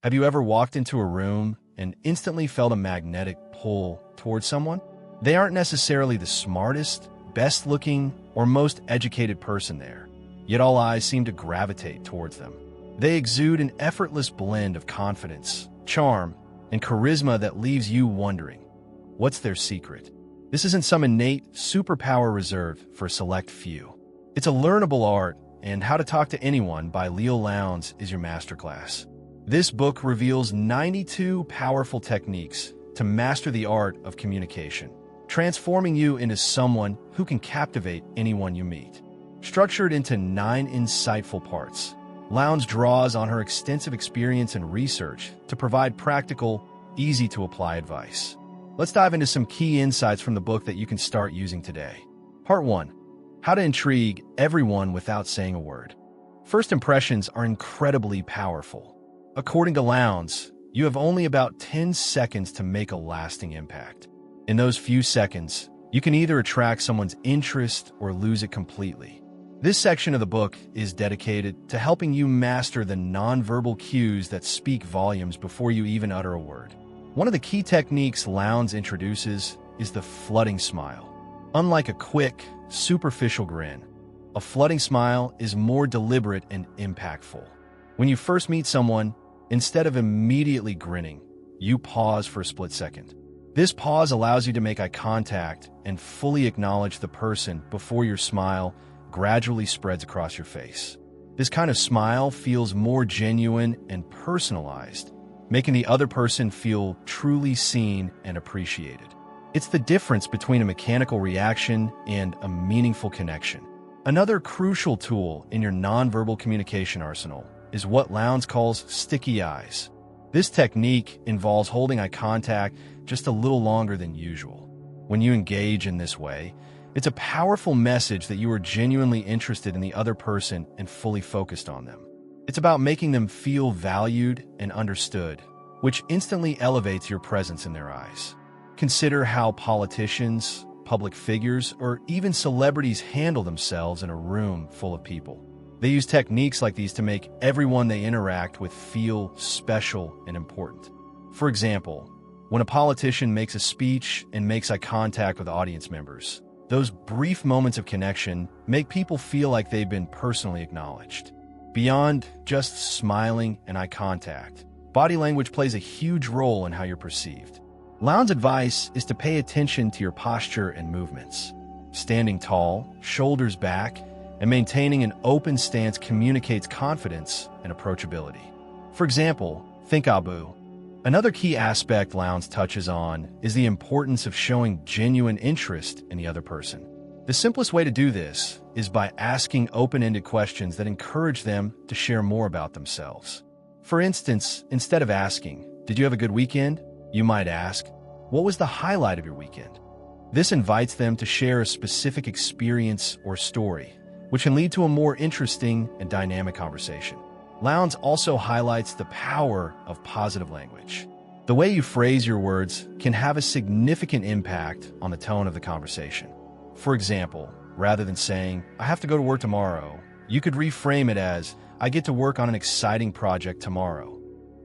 Have you ever walked into a room and instantly felt a magnetic pull towards someone? They aren't necessarily the smartest, best-looking, or most educated person there, yet all eyes seem to gravitate towards them. They exude an effortless blend of confidence, charm, and charisma that leaves you wondering, what's their secret? This isn't some innate superpower reserved for a select few. It's a learnable art, and How to Talk to Anyone by Leil Lowndes is your masterclass. This book reveals 92 powerful techniques to master the art of communication, transforming you into someone who can captivate anyone you meet. Structured into 9 insightful parts, Lowndes draws on her extensive experience and research to provide practical, easy-to-apply advice. Let's dive into some key insights from the book that you can start using today. Part 1. How to intrigue everyone without saying a word. First impressions are incredibly powerful. According to Lowndes, you have only about 10 seconds to make a lasting impact. In those few seconds, you can either attract someone's interest or lose it completely. This section of the book is dedicated to helping you master the nonverbal cues that speak volumes before you even utter a word. One of the key techniques Lowndes introduces is the flooding smile. Unlike a quick, superficial grin, a flooding smile is more deliberate and impactful. When you first meet someone, instead of immediately grinning, you pause for a split second. This pause allows you to make eye contact and fully acknowledge the person before your smile gradually spreads across your face. This kind of smile feels more genuine and personalized, making the other person feel truly seen and appreciated. It's the difference between a mechanical reaction and a meaningful connection. Another crucial tool in your nonverbal communication arsenal is what Lowndes calls sticky eyes. This technique involves holding eye contact just a little longer than usual. When you engage in this way, it's a powerful message that you are genuinely interested in the other person and fully focused on them. It's about making them feel valued and understood, which instantly elevates your presence in their eyes. Consider how politicians, public figures, or even celebrities handle themselves in a room full of people. They use techniques like these to make everyone they interact with feel special and important. For example, when a politician makes a speech and makes eye contact with audience members, those brief moments of connection make people feel like they've been personally acknowledged. Beyond just smiling and eye contact, body language plays a huge role in how you're perceived. Lowndes' advice is to pay attention to your posture and movements. Standing tall, shoulders back, and maintaining an open stance communicates confidence and approachability. For example, think Abu. Another key aspect Lowndes touches on is the importance of showing genuine interest in the other person. The simplest way to do this is by asking open-ended questions that encourage them to share more about themselves. For instance, instead of asking, "Did you have a good weekend?" you might ask, "What was the highlight of your weekend?" This invites them to share a specific experience or story, which can lead to a more interesting and dynamic conversation. Lowndes also highlights the power of positive language. The way you phrase your words can have a significant impact on the tone of the conversation. For example, rather than saying, "I have to go to work tomorrow," you could reframe it as, "I get to work on an exciting project tomorrow."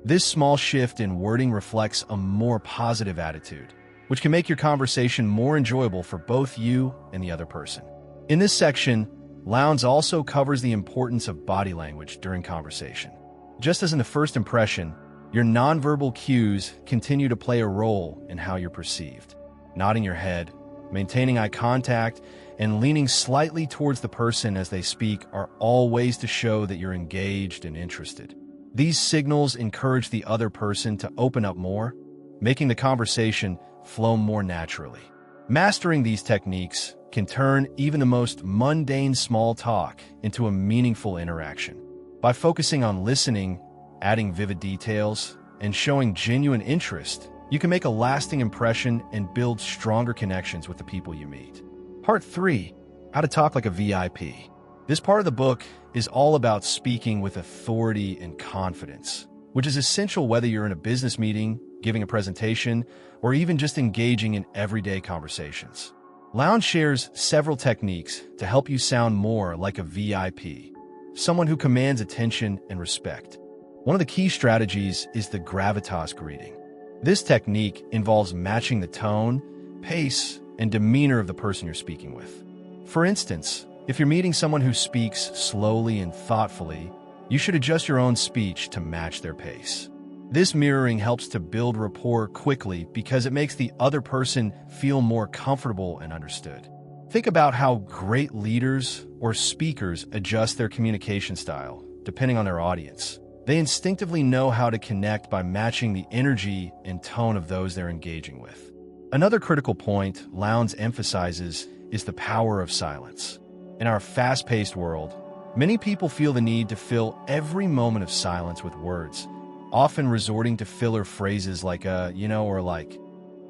This small shift in wording reflects a more positive attitude, which can make your conversation more enjoyable for both you and the other person. In this section, Lowndes also covers the importance of body language during conversation. Just as in the first impression, your nonverbal cues continue to play a role in how you're perceived. Nodding your head, maintaining eye contact, and leaning slightly towards the person as they speak are all ways to show that you're engaged and interested. These signals encourage the other person to open up more, making the conversation flow more naturally. Mastering these techniques can turn even the most mundane small talk into a meaningful interaction. By focusing on listening, adding vivid details, and showing genuine interest, you can make a lasting impression and build stronger connections with the people you meet. Part 3. How to Talk Like a VIP. This part of the book is all about speaking with authority and confidence, which is essential whether you're in a business meeting, giving a presentation, or even just engaging in everyday conversations. Lowndes shares several techniques to help you sound more like a VIP, someone who commands attention and respect. One of the key strategies is the gravitas greeting. This technique involves matching the tone, pace, and demeanor of the person you're speaking with. For instance, if you're meeting someone who speaks slowly and thoughtfully, you should adjust your own speech to match their pace. This mirroring helps to build rapport quickly because it makes the other person feel more comfortable and understood. Think about how great leaders or speakers adjust their communication style, depending on their audience. They instinctively know how to connect by matching the energy and tone of those they're engaging with. Another critical point Lowndes emphasizes is the power of silence. In our fast-paced world, many people feel the need to fill every moment of silence with words, often resorting to filler phrases like or like.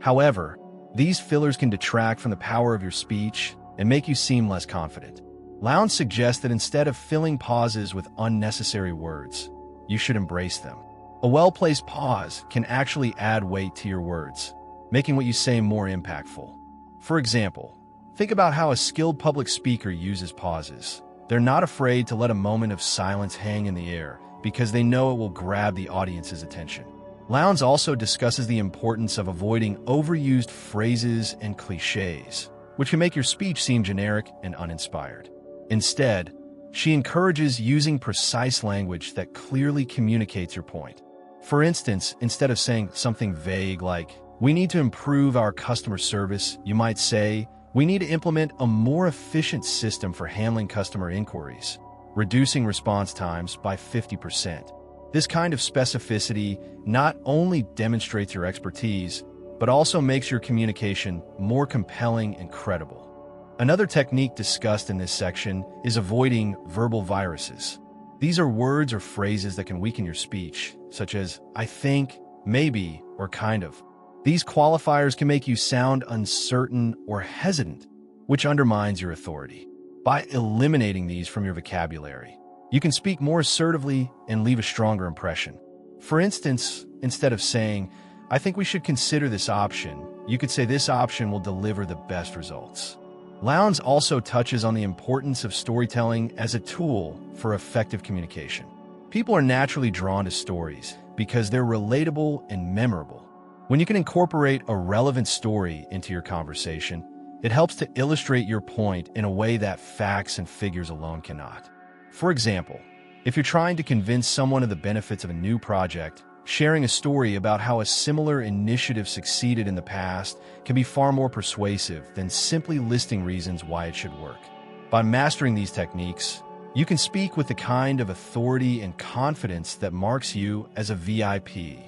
However, these fillers can detract from the power of your speech and make you seem less confident. Lowndes suggests that instead of filling pauses with unnecessary words, you should embrace them. A well-placed pause can actually add weight to your words, making what you say more impactful. For example, think about how a skilled public speaker uses pauses. They're not afraid to let a moment of silence hang in the air because they know it will grab the audience's attention. Lowndes also discusses the importance of avoiding overused phrases and cliches, which can make your speech seem generic and uninspired. Instead, she encourages using precise language that clearly communicates your point. For instance, instead of saying something vague like, "We need to improve our customer service," you might say, "We need to implement a more efficient system for handling customer inquiries, reducing response times by 50%. This kind of specificity not only demonstrates your expertise, but also makes your communication more compelling and credible. Another technique discussed in this section is avoiding verbal viruses. These are words or phrases that can weaken your speech, such as "I think," "maybe," or "kind of." These qualifiers can make you sound uncertain or hesitant, which undermines your authority. By eliminating these from your vocabulary, you can speak more assertively and leave a stronger impression. For instance, instead of saying, "I think we should consider this option," you could say, "This option will deliver the best results." Lowndes also touches on the importance of storytelling as a tool for effective communication. People are naturally drawn to stories because they're relatable and memorable. When you can incorporate a relevant story into your conversation, it helps to illustrate your point in a way that facts and figures alone cannot. For example, if you're trying to convince someone of the benefits of a new project, sharing a story about how a similar initiative succeeded in the past can be far more persuasive than simply listing reasons why it should work. By mastering these techniques, you can speak with the kind of authority and confidence that marks you as a VIP,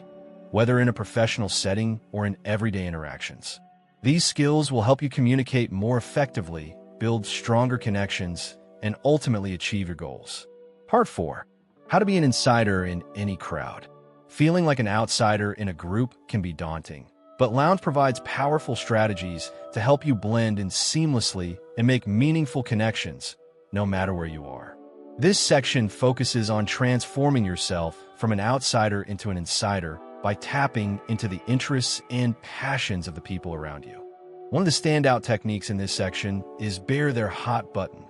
whether in a professional setting or in everyday interactions. These skills will help you communicate more effectively, build stronger connections, and ultimately achieve your goals. Part 4. How to be an insider in any crowd. Feeling like an outsider in a group can be daunting, but Lowndes provides powerful strategies to help you blend in seamlessly and make meaningful connections, no matter where you are. This section focuses on transforming yourself from an outsider into an insider by tapping into the interests and passions of the people around you. One of the standout techniques in this section is bear their hot button.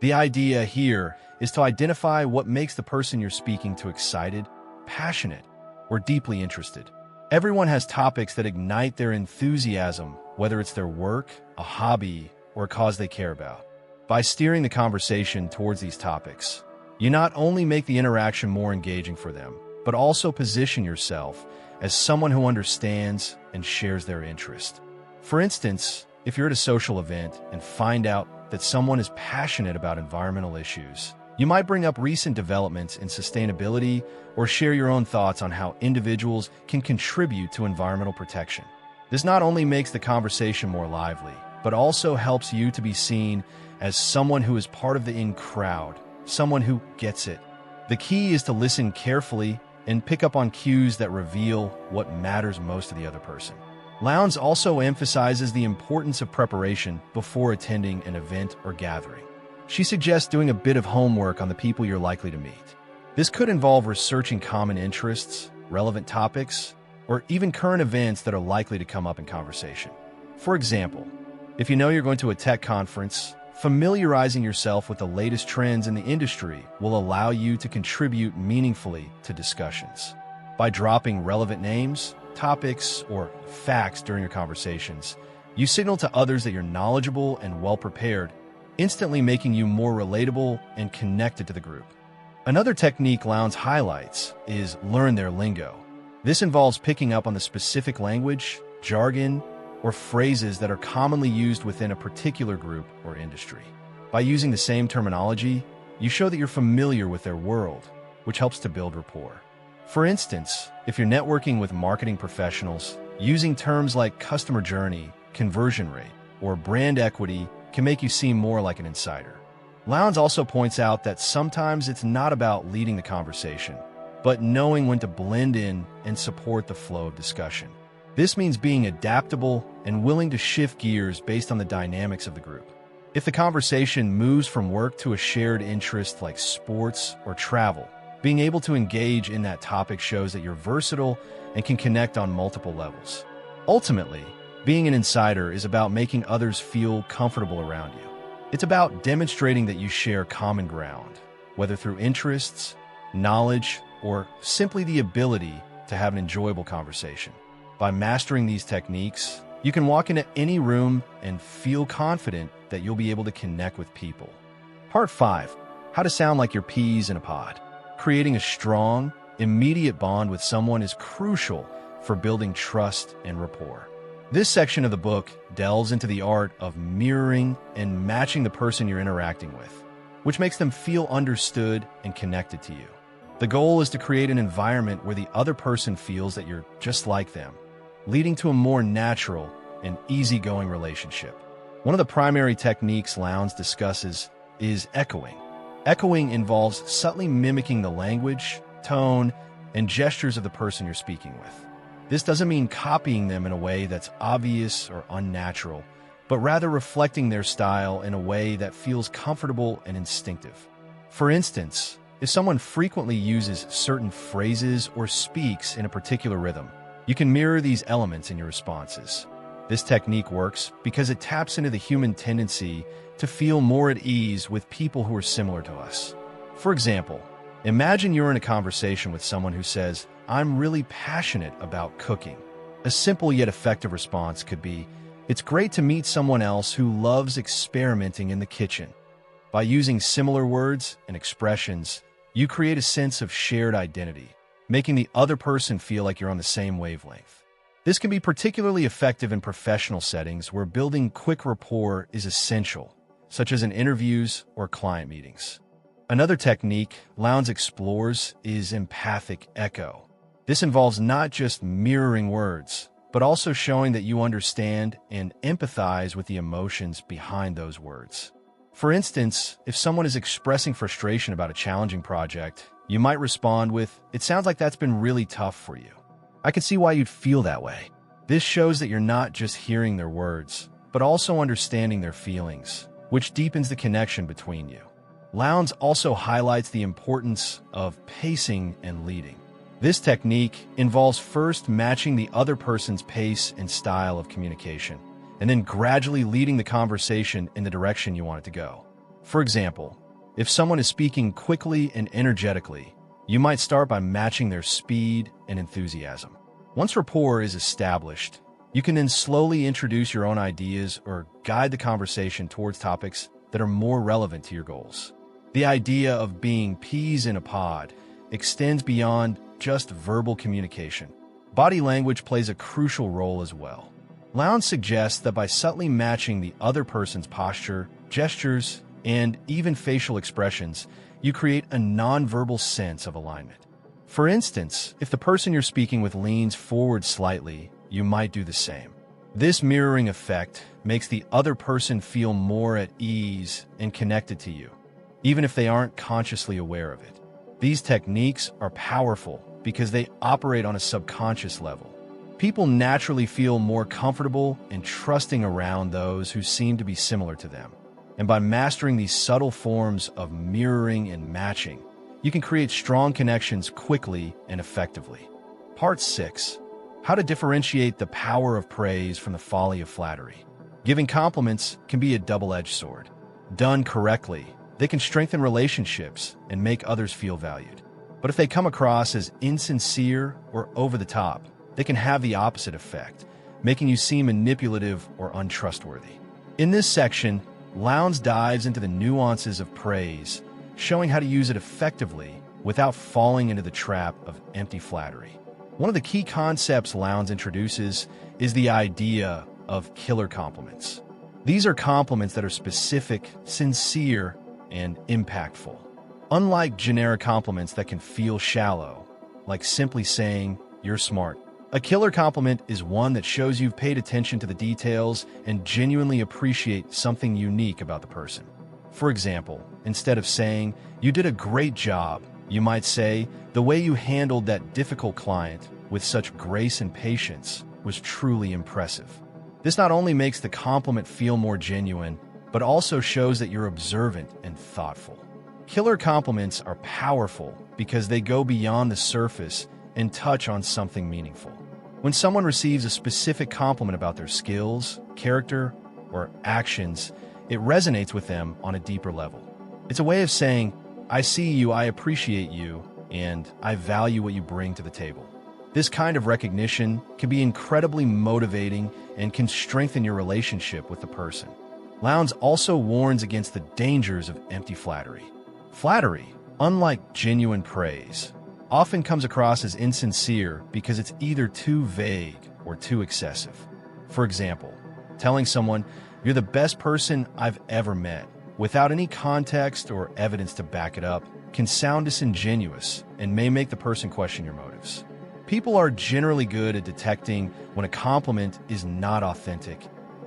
The idea here is to identify what makes the person you're speaking to excited, passionate, or deeply interested. Everyone has topics that ignite their enthusiasm, whether it's their work, a hobby, or a cause they care about. By steering the conversation towards these topics, you not only make the interaction more engaging for them, but also position yourself as someone who understands and shares their interest. For instance, if you're at a social event and find out that someone is passionate about environmental issues, you might bring up recent developments in sustainability or share your own thoughts on how individuals can contribute to environmental protection. This not only makes the conversation more lively, but also helps you to be seen as someone who is part of the in-crowd, someone who gets it. The key is to listen carefully and pick up on cues that reveal what matters most to the other person. Lowndes also emphasizes the importance of preparation before attending an event or gathering. She suggests doing a bit of homework on the people you're likely to meet. This could involve researching common interests, relevant topics, or even current events that are likely to come up in conversation. For example, if you know you're going to a tech conference, Familiarizing yourself with the latest trends in the industry will allow you to contribute meaningfully to discussions. By dropping relevant names, topics, or facts during your conversations, you signal to others that you're knowledgeable and well-prepared, instantly making you more relatable and connected to the group. Another technique Lowndes highlights is learn their lingo. This involves picking up on the specific language, jargon, or phrases that are commonly used within a particular group or industry. By using the same terminology, you show that you're familiar with their world, which helps to build rapport. For instance, if you're networking with marketing professionals, using terms like customer journey, conversion rate, or brand equity can make you seem more like an insider. Lowndes also points out that sometimes it's not about leading the conversation, but knowing when to blend in and support the flow of discussion. This means being adaptable and willing to shift gears based on the dynamics of the group. If the conversation moves from work to a shared interest like sports or travel, being able to engage in that topic shows that you're versatile and can connect on multiple levels. Ultimately, being an insider is about making others feel comfortable around you. It's about demonstrating that you share common ground, whether through interests, knowledge, or simply the ability to have an enjoyable conversation. By mastering these techniques, you can walk into any room and feel confident that you'll be able to connect with people. Part 5. How to sound like your peas in a pod. Creating a strong, immediate bond with someone is crucial for building trust and rapport. This section of the book delves into the art of mirroring and matching the person you're interacting with, which makes them feel understood and connected to you. The goal is to create an environment where the other person feels that you're just like them, leading to a more natural and easygoing relationship. One of the primary techniques Lowndes discusses is echoing. Echoing involves subtly mimicking the language, tone, and gestures of the person you're speaking with. This doesn't mean copying them in a way that's obvious or unnatural, but rather reflecting their style in a way that feels comfortable and instinctive. For instance, if someone frequently uses certain phrases or speaks in a particular rhythm, you can mirror these elements in your responses. This technique works because it taps into the human tendency to feel more at ease with people who are similar to us. For example, imagine you're in a conversation with someone who says, "I'm really passionate about cooking." A simple yet effective response could be, "It's great to meet someone else who loves experimenting in the kitchen." By using similar words and expressions, you create a sense of shared identity, making the other person feel like you're on the same wavelength. This can be particularly effective in professional settings where building quick rapport is essential, such as in interviews or client meetings. Another technique Lowndes explores is empathic echo. This involves not just mirroring words, but also showing that you understand and empathize with the emotions behind those words. For instance, if someone is expressing frustration about a challenging project, you might respond with, "It sounds like that's been really tough for you. I can see why you'd feel that way." This shows that you're not just hearing their words, but also understanding their feelings, which deepens the connection between you. Lowndes also highlights the importance of pacing and leading. This technique involves first matching the other person's pace and style of communication, and then gradually leading the conversation in the direction you want it to go. For example, if someone is speaking quickly and energetically, you might start by matching their speed and enthusiasm. Once rapport is established, you can then slowly introduce your own ideas or guide the conversation towards topics that are more relevant to your goals. The idea of being peas in a pod extends beyond just verbal communication. Body language plays a crucial role as well. Lowndes suggests that by subtly matching the other person's posture, gestures, and even facial expressions, you create a nonverbal sense of alignment. For instance, if the person you're speaking with leans forward slightly, you might do the same. This mirroring effect makes the other person feel more at ease and connected to you, even if they aren't consciously aware of it. These techniques are powerful because they operate on a subconscious level. People naturally feel more comfortable and trusting around those who seem to be similar to them. And by mastering these subtle forms of mirroring and matching, you can create strong connections quickly and effectively. Part 6. How to differentiate the power of praise from the folly of flattery. Giving compliments can be a double-edged sword. Done correctly, they can strengthen relationships and make others feel valued. But if they come across as insincere or over the top, they can have the opposite effect, making you seem manipulative or untrustworthy. In this section, Lowndes dives into the nuances of praise, showing how to use it effectively without falling into the trap of empty flattery. One of the key concepts Lowndes introduces is the idea of killer compliments. These are compliments that are specific, sincere, and impactful. Unlike generic compliments that can feel shallow, like simply saying, "You're smart," a killer compliment is one that shows you've paid attention to the details and genuinely appreciate something unique about the person. For example, instead of saying, "You did a great job," you might say, "The way you handled that difficult client with such grace and patience was truly impressive." This not only makes the compliment feel more genuine, but also shows that you're observant and thoughtful. Killer compliments are powerful because they go beyond the surface and touch on something meaningful. When someone receives a specific compliment about their skills, character, or actions, it resonates with them on a deeper level. It's a way of saying, "I see you, I appreciate you, and I value what you bring to the table." This kind of recognition can be incredibly motivating and can strengthen your relationship with the person. Lowndes also warns against the dangers of empty flattery. Flattery, unlike genuine praise, often comes across as insincere because it's either too vague or too excessive. For example, telling someone, "You're the best person I've ever met," without any context or evidence to back it up, can sound disingenuous and may make the person question your motives. People are generally good at detecting when a compliment is not authentic,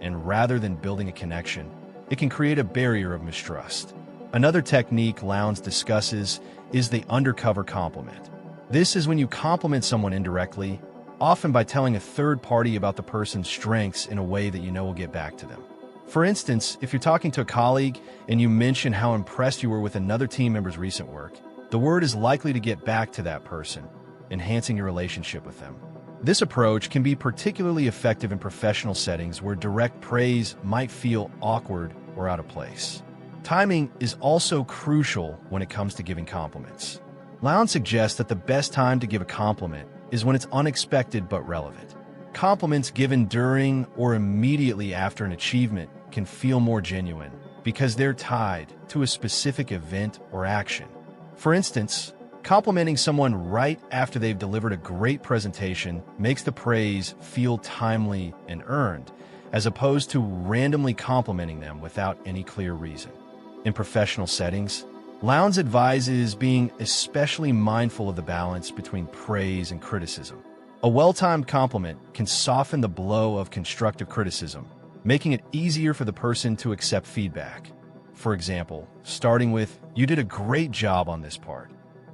and rather than building a connection, it can create a barrier of mistrust. Another technique Lowndes discusses is the undercover compliment. This is when you compliment someone indirectly, often by telling a third party about the person's strengths in a way that you know will get back to them. For instance, if you're talking to a colleague and you mention how impressed you were with another team member's recent work, the word is likely to get back to that person, enhancing your relationship with them. This approach can be particularly effective in professional settings where direct praise might feel awkward or out of place. Timing is also crucial when it comes to giving compliments. Lowndes suggests that the best time to give a compliment is when it's unexpected but relevant. Compliments given during or immediately after an achievement can feel more genuine because they're tied to a specific event or action. For instance, complimenting someone right after they've delivered a great presentation makes the praise feel timely and earned, as opposed to randomly complimenting them without any clear reason. In professional settings, Lowndes advises being especially mindful of the balance between praise and criticism. A well-timed compliment can soften the blow of constructive criticism, making it easier for the person to accept feedback. For example, starting with, "You did a great job on this part.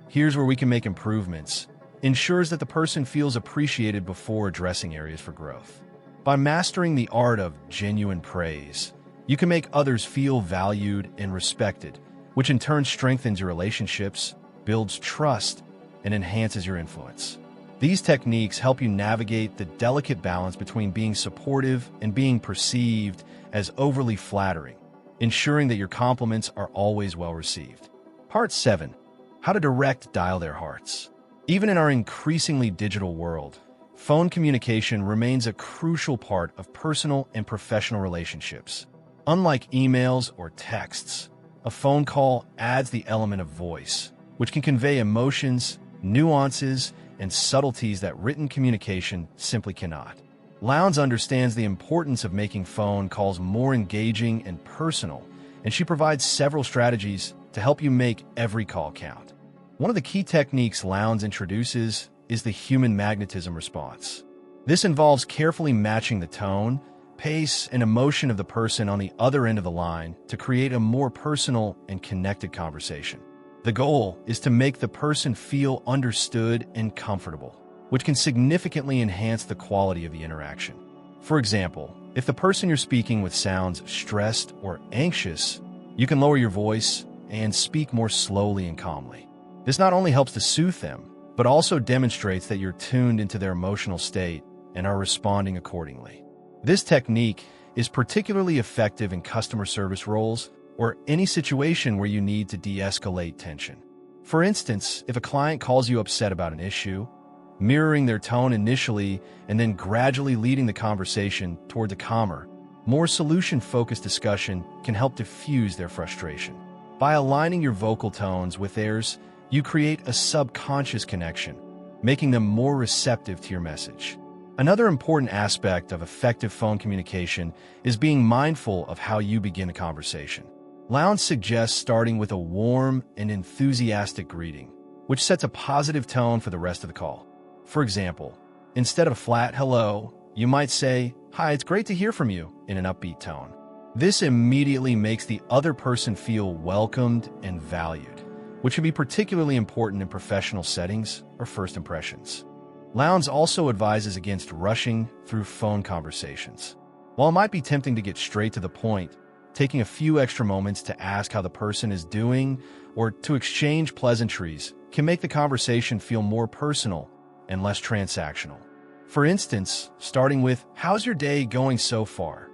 Here's where we can make improvements," ensures that the person feels appreciated before addressing areas for growth. By mastering the art of genuine praise, you can make others feel valued and respected, which in turn strengthens your relationships, builds trust, and enhances your influence. These techniques help you navigate the delicate balance between being supportive and being perceived as overly flattering, ensuring that your compliments are always well received. Part 7. How to direct dial their hearts. Even in our increasingly digital world, phone communication remains a crucial part of personal and professional relationships. Unlike emails or texts, a phone call adds the element of voice, which can convey emotions, nuances, and subtleties that written communication simply cannot. Lowndes understands the importance of making phone calls more engaging and personal, and she provides several strategies to help you make every call count. One of the key techniques Lowndes introduces is the human magnetism response. This involves carefully matching the tone, pace, and emotion of the person on the other end of the line to create a more personal and connected conversation. The goal is to make the person feel understood and comfortable, which can significantly enhance the quality of the interaction. For example, if the person you're speaking with sounds stressed or anxious, you can lower your voice and speak more slowly and calmly. This not only helps to soothe them, but also demonstrates that you're tuned into their emotional state and are responding accordingly. This technique is particularly effective in customer service roles or any situation where you need to de-escalate tension. For instance, if a client calls you upset about an issue, mirroring their tone initially and then gradually leading the conversation toward a calmer, more solution-focused discussion can help diffuse their frustration. By aligning your vocal tones with theirs, you create a subconscious connection, making them more receptive to your message. Another important aspect of effective phone communication is being mindful of how you begin a conversation. Lowndes suggests starting with a warm and enthusiastic greeting, which sets a positive tone for the rest of the call. For example, instead of a flat hello, you might say, "Hi, it's great to hear from you," in an upbeat tone. This immediately makes the other person feel welcomed and valued, which can be particularly important in professional settings or first impressions. Lowndes also advises against rushing through phone conversations. While it might be tempting to get straight to the point, taking a few extra moments to ask how the person is doing or to exchange pleasantries can make the conversation feel more personal and less transactional. For instance, starting with, "How's your day going so far?"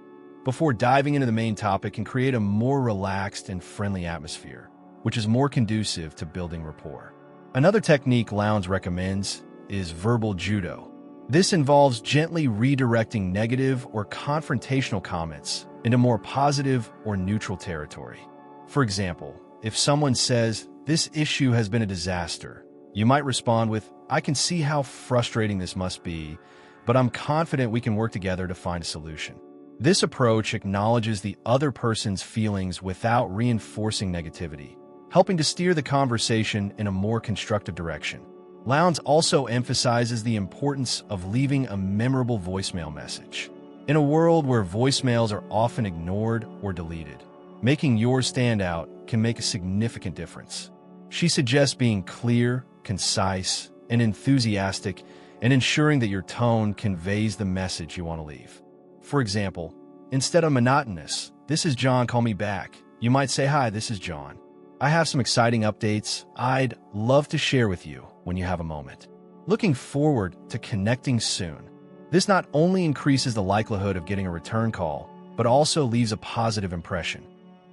before diving into the main topic can create a more relaxed and friendly atmosphere, which is more conducive to building rapport. Another technique Lowndes recommends is verbal judo. This involves gently redirecting negative or confrontational comments into more positive or neutral territory. For example, if someone says, "This issue has been a disaster," you might respond with, "I can see how frustrating this must be, but I'm confident we can work together to find a solution." This approach acknowledges the other person's feelings without reinforcing negativity, helping to steer the conversation in a more constructive direction. Lowndes also emphasizes the importance of leaving a memorable voicemail message. In a world where voicemails are often ignored or deleted, making yours stand out can make a significant difference. She suggests being clear, concise, and enthusiastic, and ensuring that your tone conveys the message you want to leave. For example, instead of monotonous, "This is John, call me back," you might say, "Hi, this is John. I have some exciting updates I'd love to share with you when you have a moment. Looking forward to connecting soon." This not only increases the likelihood of getting a return call, but also leaves a positive impression.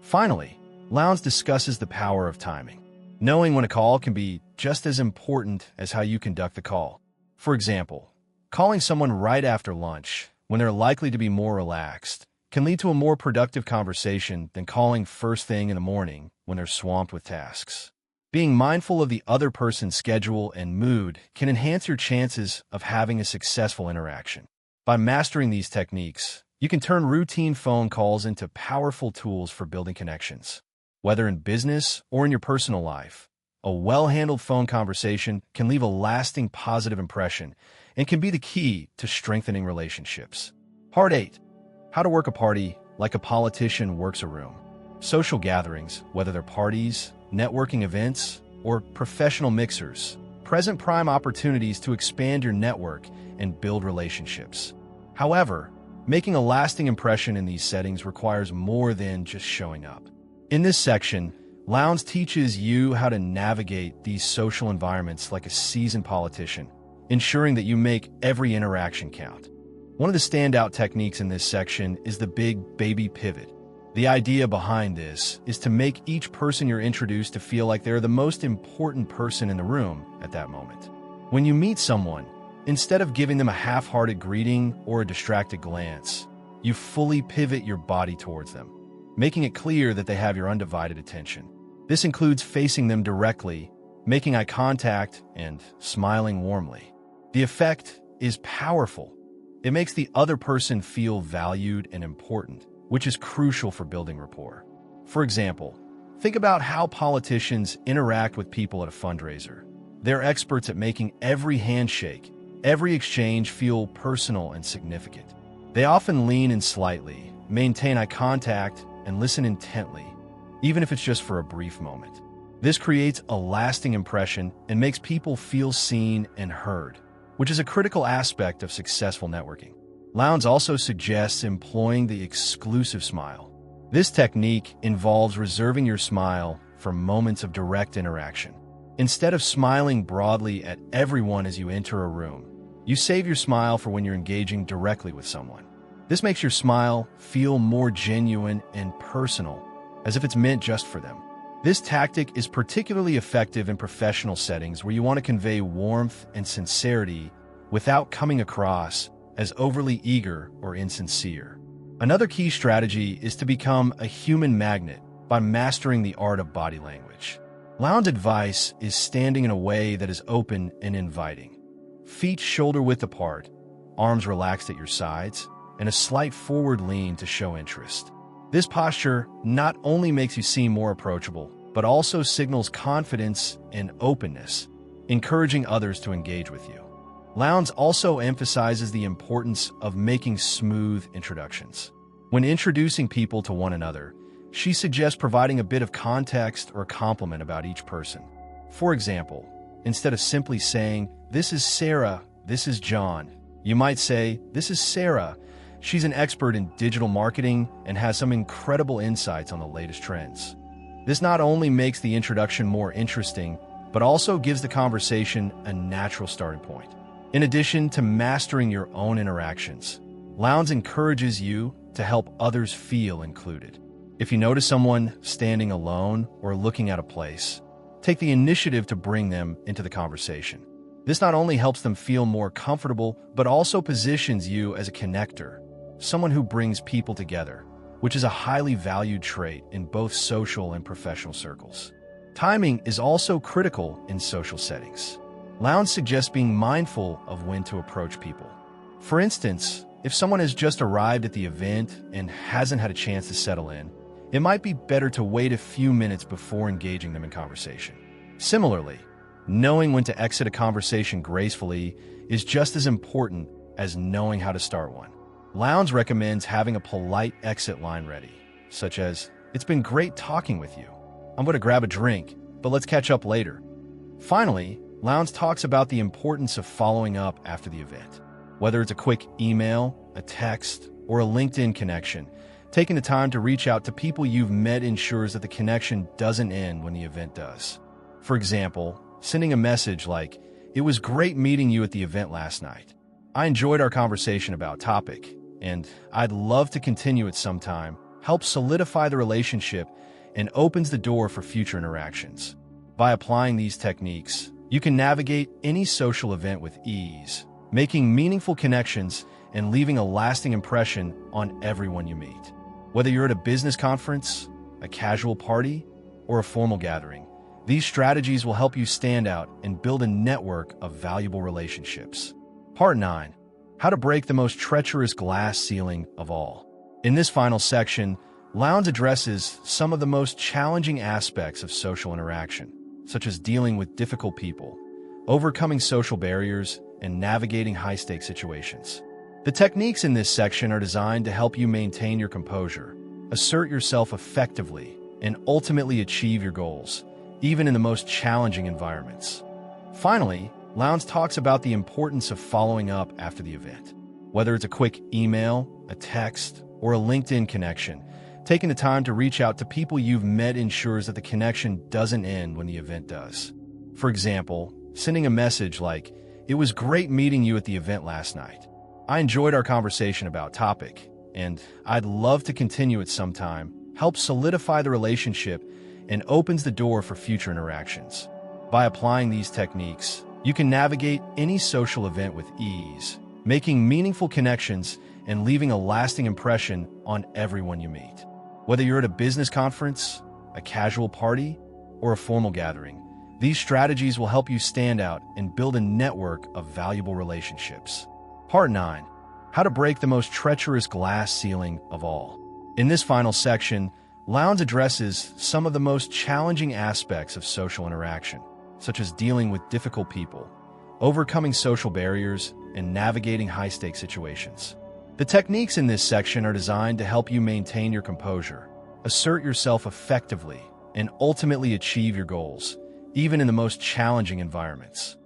Finally, Lowndes discusses the power of timing. Knowing when a call can be just as important as how you conduct the call. For example, calling someone right after lunch, when they're likely to be more relaxed, can lead to a more productive conversation than calling first thing in the morning when they're swamped with tasks. Being mindful of the other person's schedule and mood can enhance your chances of having a successful interaction. By mastering these techniques, you can turn routine phone calls into powerful tools for building connections. Whether in business or in your personal life, a well-handled phone conversation can leave a lasting positive impression and can be the key to strengthening relationships. Part 8. How to work a party like a politician works a room. Social gatherings, whether they're parties, networking events, or professional mixers, present prime opportunities to expand your network and build relationships. However, making a lasting impression in these settings requires more than just showing up. In this section, Lowndes teaches you how to navigate these social environments like a seasoned politician, ensuring that you make every interaction count. One of the standout techniques in this section is the big baby pivot. The idea behind this is to make each person you're introduced to feel like they're the most important person in the room at that moment. When you meet someone, instead of giving them a half-hearted greeting or a distracted glance, you fully pivot your body towards them, making it clear that they have your undivided attention. This includes facing them directly, making eye contact, and smiling warmly. The effect is powerful. It makes the other person feel valued and important, which is crucial for building rapport. For example, think about how politicians interact with people at a fundraiser. They're experts at making every handshake, every exchange feel personal and significant. They often lean in slightly, maintain eye contact, and listen intently, even if it's just for a brief moment. This creates a lasting impression and makes people feel seen and heard, which is a critical aspect of successful networking. Lowndes also suggests employing the exclusive smile. This technique involves reserving your smile for moments of direct interaction. Instead of smiling broadly at everyone as you enter a room, you save your smile for when you're engaging directly with someone. This makes your smile feel more genuine and personal, as if it's meant just for them. This tactic is particularly effective in professional settings where you want to convey warmth and sincerity without coming across as overly eager or insincere. Another key strategy is to become a human magnet by mastering the art of body language. Lowndes' advice is standing in a way that is open and inviting. Feet shoulder-width apart, arms relaxed at your sides, and a slight forward lean to show interest. This posture not only makes you seem more approachable, but also signals confidence and openness, encouraging others to engage with you. Lowndes also emphasizes the importance of making smooth introductions. When introducing people to one another, she suggests providing a bit of context or compliment about each person. For example, instead of simply saying, "This is Sarah, this is John," you might say, "This is Sarah. She's an expert in digital marketing and has some incredible insights on the latest trends." This not only makes the introduction more interesting, but also gives the conversation a natural starting point. In addition to mastering your own interactions, Lowndes encourages you to help others feel included. If you notice someone standing alone or looking at a place, take the initiative to bring them into the conversation. This not only helps them feel more comfortable, but also positions you as a connector, someone who brings people together, which is a highly valued trait in both social and professional circles. Timing is also critical in social settings. Lowndes suggests being mindful of when to approach people. For instance, if someone has just arrived at the event and hasn't had a chance to settle in, it might be better to wait a few minutes before engaging them in conversation. Similarly, knowing when to exit a conversation gracefully is just as important as knowing how to start one. Lowndes recommends having a polite exit line ready, such as, "It's been great talking with you. I'm going to grab a drink, but let's catch up later." Finally, Lowndes talks about the importance of following up after the event. Whether it's a quick email, a text, or a LinkedIn connection, taking the time to reach out to people you've met ensures that the connection doesn't end when the event does. For example, sending a message like, "It was great meeting you at the event last night. I enjoyed our conversation about topic, and I'd love to continue it sometime," helps solidify the relationship and opens the door for future interactions. By applying these techniques, you can navigate any social event with ease, making meaningful connections and leaving a lasting impression on everyone you meet. Whether you're at a business conference, a casual party, or a formal gathering, these strategies will help you stand out and build a network of valuable relationships. Part 9. How to break the most treacherous glass ceiling of all. In this final section, Lowndes addresses some of the most challenging aspects of social interaction, such as dealing with difficult people, overcoming social barriers, and navigating high-stakes situations. The techniques in this section are designed to help you maintain your composure, assert yourself effectively, and ultimately achieve your goals, even in the most challenging environments. Finally, Lowndes talks about the importance of following up after the event. Whether it's a quick email, a text, or a LinkedIn connection, taking the time to reach out to people you've met ensures that the connection doesn't end when the event does. For example, sending a message like, "It was great meeting you at the event last night. I enjoyed our conversation about topic, and I'd love to continue it sometime," helps solidify the relationship and opens the door for future interactions. By applying these techniques, you can navigate any social event with ease, making meaningful connections and leaving a lasting impression on everyone you meet. Whether you're at a business conference, a casual party, or a formal gathering, these strategies will help you stand out and build a network of valuable relationships. Part 9. How to break the most treacherous glass ceiling of all. In this final section, Lowndes addresses some of the most challenging aspects of social interaction, such as dealing with difficult people, overcoming social barriers, and navigating high-stakes situations. The techniques in this section are designed to help you maintain your composure, assert yourself effectively, and ultimately achieve your goals, even in the most challenging environments.